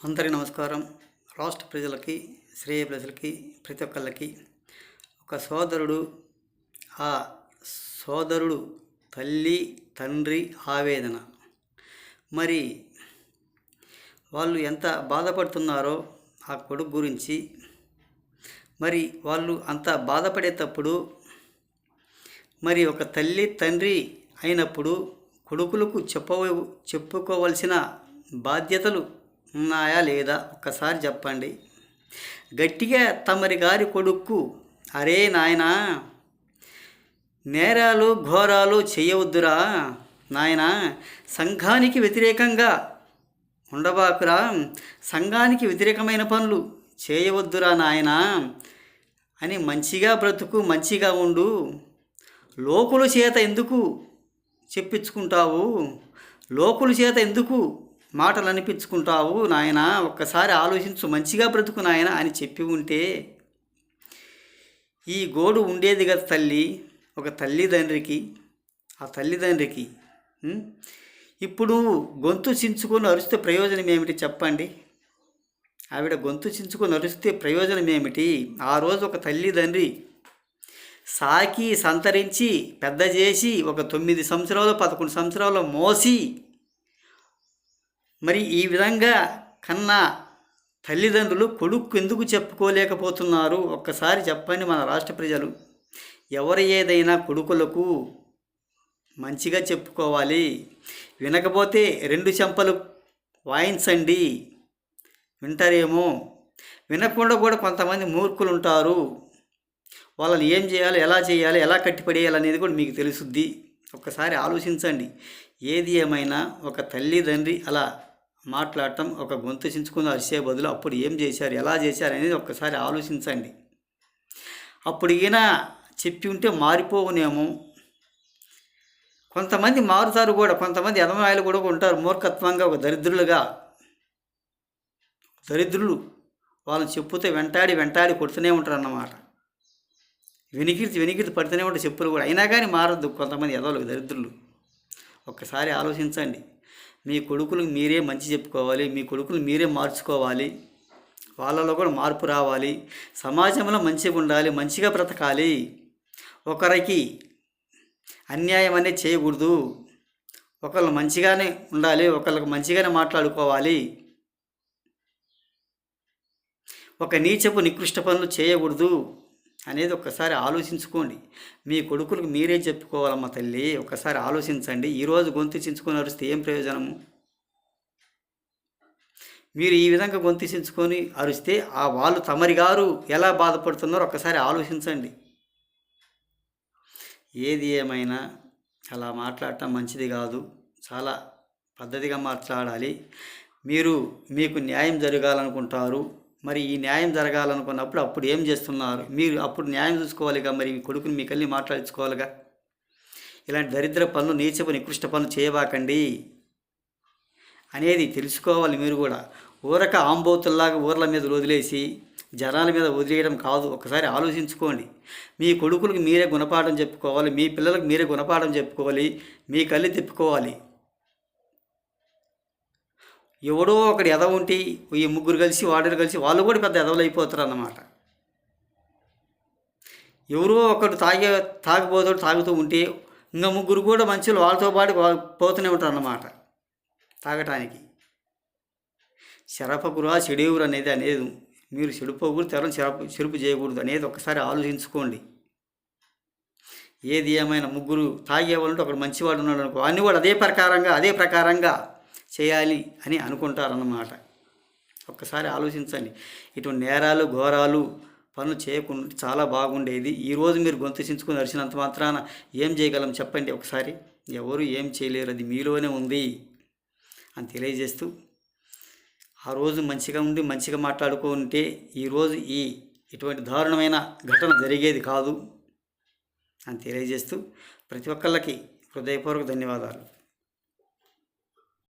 అందరికీ నమస్కారం. రాష్ట్ర ప్రజలకి, శ్రేయ ప్రజలకి, ప్రతి ఒక్కళ్ళకి ఒక సోదరుడు, ఆ సోదరుడు తల్లి తండ్రి ఆవేదన. మరి వాళ్ళు ఎంత బాధపడుతున్నారో ఆ కొడుకు గురించి. మరి వాళ్ళు అంత బాధపడేటప్పుడు మరి ఒక తల్లి తండ్రి అయినప్పుడు కొడుకులకు చెప్పుకోవలసిన బాధ్యతలు ఉన్నాయా లేదా ఒక్కసారి చెప్పండి. గట్టిగా తమరి గారి కొడుక్కు, అరే నాయనా, నేరాలు ఘోరాలు చేయవద్దురా నాయనా, సంఘానికి వ్యతిరేకంగా ఉండబాకురా, సంఘానికి వ్యతిరేకమైన పనులు చేయవద్దురా నాయనా అని మంచిగా బ్రతుకు, మంచిగా ఉండు, లోకుల చేత ఎందుకు చెప్పించుకుంటావు, లోకుల చేత ఎందుకు మాటలు అనిపించుకుంటావు నాయన, ఒక్కసారి ఆలోచించు, మంచిగా బ్రతుకు నాయన అని చెప్పి ఉంటే ఈ గోడు ఉండేది కదా తల్లి. ఒక తల్లిదండ్రికి, ఆ తల్లిదండ్రికి ఇప్పుడు గొంతు చించుకొని అరిస్తే ప్రయోజనం ఏమిటి చెప్పండి? ఆవిడ గొంతు చించుకొని అరిస్తే ప్రయోజనం ఏమిటి? ఆ రోజు ఒక తల్లిదండ్రి సాకి సంతరించి పెద్ద చేసి ఒక 9 సంవత్సరాలు 11 సంవత్సరాలు మోసి మరి ఈ విధంగా కన్నా తల్లిదండ్రులు కొడుకు ఎందుకు చెప్పుకోలేకపోతున్నారు? ఒక్కసారి చెప్పండి మన రాష్ట్ర ప్రజలు. ఎవరు ఏదైనా కొడుకులకు మంచిగా చెప్పుకోవాలి. వినకపోతే 2 చెంపలు వాయించండి, వింటారేమో. వినకుండా కూడా కొంతమంది మూర్ఖులు ఉంటారు. వాళ్ళని ఏం చేయాలి, ఎలా చేయాలి, ఎలా కట్టిపడేయాలి అనేది కూడా మీకు తెలుసుద్ది. ఒక్కసారి ఆలోచించండి. ఏది ఏమైనా ఒక తల్లిదండ్రి అలా మాట్లాడటం, ఒక గొంతు చించుకుని అరిసే బదులు అప్పుడు ఏం చేశారు, ఎలా చేశారు అనేది ఒక్కసారి ఆలోచించండి. అప్పుడు ఈయన చెప్పి ఉంటే మారిపోవునేమో. కొంతమంది మారుతారు కూడా, కొంతమంది ఎదమాయిలు కూడా ఉంటారు మూర్ఖత్వంగా, ఒక దరిద్రులు వాళ్ళని చెప్పుతే వెంటాడి కొడుతూనే ఉంటారు అన్నమాట. వెనికిర్తి పడుతూనే ఉంటారు చెప్పులు కూడా, అయినా కానీ మారద్దు కొంతమంది ఎదవలు, దరిద్రులు. ఒక్కసారి ఆలోచించండి. మీ కొడుకులకు మీరే మంచి చెప్పుకోవాలి, మీ కొడుకులు మీరే మార్చుకోవాలి, వాళ్ళలో కూడా మార్పు రావాలి, సమాజంలో మంచిగా ఉండాలి, మంచిగా బ్రతకాలి, ఒకరికి అన్యాయం అనేది చేయకూడదు, ఒకళ్ళు మంచిగానే ఉండాలి, ఒకళ్ళకి మంచిగానే మాట్లాడుకోవాలి, ఒక నీచపు నికృష్ట పనులు చేయకూడదు అనేది ఒక్కసారి ఆలోచించుకోండి. మీ కొడుకులకు మీరే చెప్పుకోవాలమ్మ తల్లి. ఒక్కసారి ఆలోచించండి. ఈరోజు గొంతు చించుకొని అరిస్తే ఏం ప్రయోజనము? మీరు ఈ విధంగా గొంతు చించుకొని అరిస్తే ఆ వాళ్ళు తమరి గారు ఎలా బాధపడుతున్నారో ఒక్కసారి ఆలోచించండి. ఏది ఏమైనా అలా మాట్లాడటం మంచిది కాదు. చాలా పద్ధతిగా మాట్లాడాలి. మీకు న్యాయం జరగాలనుకుంటారు. మరి ఈ న్యాయం జరగాలనుకున్నప్పుడు అప్పుడు ఏం చేస్తున్నారు? మీరు అప్పుడు న్యాయం చూసుకోవాలిగా, మరి మీ కొడుకుని మీ కళ్ళి మాట్లాడించుకోవాలిగా. ఇలాంటి దరిద్ర పనులు, నీచపు నికృష్ట పనులు చేయబాకండి అనేది తెలుసుకోవాలి. మీరు కూడా ఊరక ఆంబోతుల్లాగా ఊర్ల మీద వదిలేసి జనాల మీద వదిలేయడం కాదు. ఒకసారి ఆలోచించుకోండి. మీ కొడుకులకు మీరే గుణపాఠం చెప్పుకోవాలి, మీ పిల్లలకు మీరే గుణపాఠం చెప్పుకోవాలి, మీ కళ్ళు తిప్పుకోవాలి. ఎవడో ఒకటి ఎదవ ఉంటే ఈ ముగ్గురు కలిసి వాడరు కలిసి వాళ్ళు కూడా పెద్ద ఎదవలు అయిపోతారు అన్నమాట. ఎవరో ఒకటి తాగిపోతాడు, తాగుతూ ఉంటే ఇంకా ముగ్గురు కూడా మంచిలు వాళ్ళతో పాటు పోతూనే ఉంటారు అన్నమాట తాగటానికి. చెరపకురా చెడేవురు అనేది మీరు చెడిపోకూడదు, చెరుపు చేయకూడదు అనేది ఒకసారి ఆలోచించుకోండి. ఏది ఏమైనా ముగ్గురు తాగేవాళ్ళంటే ఒకడు మంచివాడు ఉన్నాడు అనుకో, అన్నీ కూడా అదే ప్రకారంగా చేయాలి అని అనుకుంటారన్నమాట. ఒక్కసారి ఆలోచించండి. ఇటువంటి నేరాలు ఘోరాలు పనులు చేయకుండా చాలా బాగుండేది. ఈరోజు మీరు గొంతు చించుకొని అరిచినంత మాత్రాన ఏం చేయగలం చెప్పండి? ఒకసారి ఎవరు ఏం చేయలేరు, అది మీలోనే ఉంది అని తెలియజేస్తూ, ఆ రోజు మంచిగా ఉండి మంచిగా మాట్లాడుకుంటే ఈరోజు ఇటువంటి దారుణమైన ఘటన జరిగేది కాదు అని తెలియజేస్తూ ప్రతి ఒక్కళ్ళకి హృదయపూర్వక ధన్యవాదాలు.